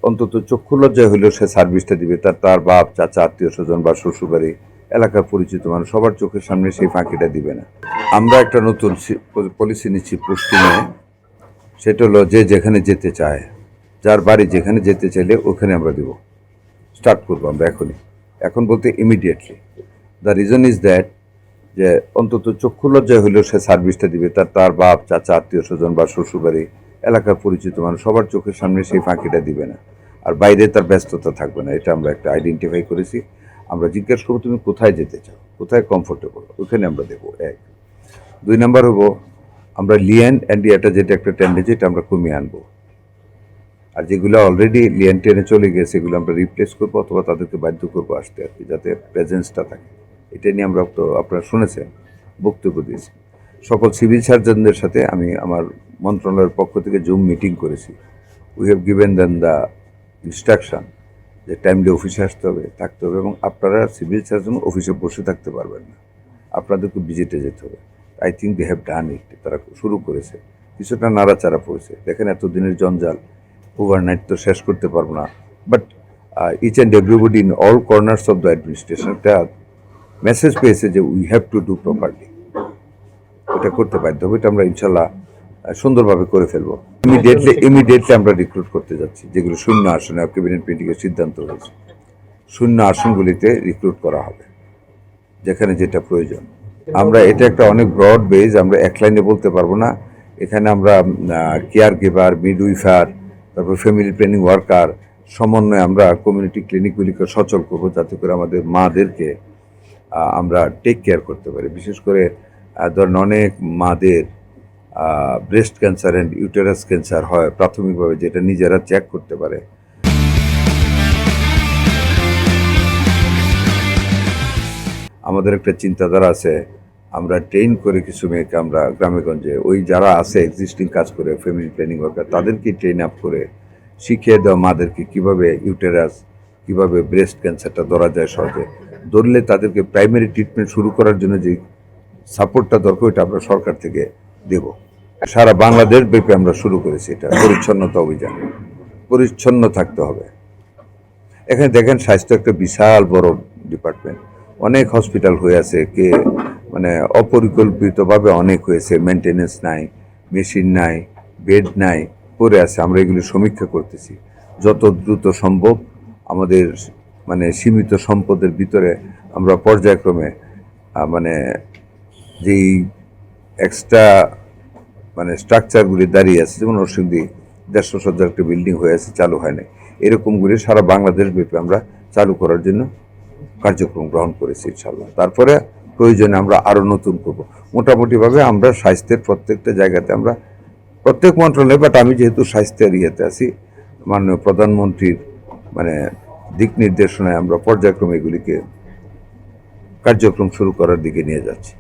অন্তত চক্ষু লজ্জায় হইলেও সে সার্ভিসটা দিবে, তার বাপ চাচা আত্মীয় স্বজন বা শ্বশুরবাড়ি এলাকার পরিচিত মানুষ সবার চোখের সামনে সেই ফাঁকিটা দিবে না। আমরা একটা নতুন পলিসি নিচ্ছি পোস্টিংয়ে, সেটা হলো যে যেখানে যেতে চায়, যার বাড়ি যেখানে যেতে চাইলে ওখানে আমরা দেব, স্টার্ট করবো আমরা এখন বলতে immediately. The reason is that যে অন্তত চক্ষু লজ্জায় হইলেও সে সার্ভিসটা দিবে, তার বাপ চাচা আত্মীয় স্বজন বা শ্বশুরবাড়ি এলাকার পরিচিত মানুষ সবার চোখের সামনে সেই ফাঁকিটা দিবে না, আর বাইরে তার ব্যস্ততা থাকবে না। এটা আমরা একটা আইডেন্টিফাই করেছি। আমরা জিজ্ঞেস করবো তুমি কোথায় যেতে চাও, কোথায় কমফোর্টেবল, ওখানে আমরা দেবো। 1 2 নাম্বার হবো আমরা লিয়েন অ্যান্ড এটা যেটা একটা টেন্ডেন্সি এটা আমরা কমিয়ে আনবো, আর যেগুলো অলরেডি লিয়েন টেনে চলে গেছে সেগুলো আমরা রিপ্লেস করবো অথবা তাদেরকে বাধ্য করবো আসতে আর কি, যাতে প্রেজেন্সটা থাকে। এটা নিয়ে আমরা তো আপনারা শুনেছেন বক্তব্য দিয়েছি। সকল সিভিল সার্জনদের সাথে আমি আমার মন্ত্রণালয়ের পক্ষ থেকে জুম মিটিং করেছি। We have given them the instruction যে টাইমলি অফিসে আসতে হবে, থাকতে হবে, এবং আপনারা সিভিল সার্জন অফিসে বসে থাকতে পারবেন না, আপনাদেরকে ভিজিটে যেতে হবে। I think they have done it. তারা শুরু করেছে, কিছুটা নাড়াচাড়া পড়েছে। দেখেন এতদিনের জঞ্জাল ওভারনাইট তো শেষ করতে পারবো না, but each and everybody in all corners of the administration একটা মেসেজ পেয়েছে যে we have to do properly. এটা করতে বাধ্য হবে। এটা আমরা ইনশাল্লাহ সুন্দরভাবে করে ফেলবো। ইমিডিয়েটলি আমরা রিক্রুট করতে যাচ্ছি, যেগুলো শূন্য আসনে ক্যাবিনেট মিটিংয়ের সিদ্ধান্ত হয়েছে। শূন্য আসনগুলিতে রিক্রুট করা হবে যেখানে যেটা প্রয়োজন। আমরা এটা একটা অনেক ব্রড বেজ, আমরা এক লাইনে বলতে পারবো না। এখানে আমরা কেয়ার গিভার, মিডউইফার, তারপর ফ্যামিলি প্ল্যানিং ওয়ার্কার সমন্বয়ে আমরা কমিউনিটি ক্লিনিকগুলিকে সচল করবো, যাতে করে আমাদের মাদেরকে আমরা টেক কেয়ার করতে পারি। বিশেষ করে ধরেন অনেক মাদের breast cancer and uterus cancer হয় প্রাথমিকভাবে, যেটা নিজেরা চেক করতে পারে। আমাদের একটা চিন্তাধারা আছে, আমরা ট্রেন করে কিছু মেয়েকে আমরা গ্রামেগঞ্জে ওই যারা আছে এক্সিস্টিং কাজ করে ফ্যামিলি প্ল্যানিং ওয়ার্কার তাদেরকে ট্রেন আপ করে শিখিয়ে দেওয়া মাদেরকে কীভাবে ইউটেরাস, কীভাবে ব্রেস্ট ক্যান্সারটা ধরা যায় সহজে, ধরলে তাদেরকে প্রাইমারি ট্রিটমেন্ট শুরু করার জন্য যে সাপোর্টটা দরকার ওইটা আমরা সরকার থেকে দেব। সারা বাংলাদেশ ব্যাপী আমরা শুরু করেছি এটা পরিচ্ছন্নতা অভিযান। পরিচ্ছন্ন থাকতে হবে। এখানে দেখেন স্বাস্থ্য একটা বিশাল বড় ডিপার্টমেন্ট, অনেক হসপিটাল হয়ে আছে, মানে অপরিকল্পিতভাবে অনেক হয়েছে, মেনটেনেন্স নাই, মেশিন নাই, বেড নাই, পড়ে আছে। আমরা এগুলি সমীক্ষা করতেছি। যত দ্রুত সম্ভব আমাদের মানে সীমিত সম্পদের ভিতরে আমরা পর্যায়ক্রমে মানে যেই এক্সট্রা মানে স্ট্রাকচারগুলি দাঁড়িয়ে আছে, যেমন নরসিংদী 150 শয্যার একটা বিল্ডিং হয়ে আছে, চালু হয় না, এরকমগুলি সারা বাংলাদেশ ব্যাপী আমরা চালু করার জন্য কার্যক্রম গ্রহণ করেছি ইনশাল্লাহ। তারপরে প্রয়োজনে আমরা আরও নতুন করব। মোটামুটিভাবে আমরা স্বাস্থ্যের প্রত্যেকটা জায়গাতে আমরা প্রত্যেক মন্ত্রণালয়ে, বাট আমি যেহেতু স্বাস্থ্যের ইয়েতে আছি, মাননীয় প্রধানমন্ত্রীর মানে দিক নির্দেশনায় আমরা পর্যায়ক্রমে এগুলিকে কার্যক্রম শুরু করার দিকে নিয়ে যাচ্ছি।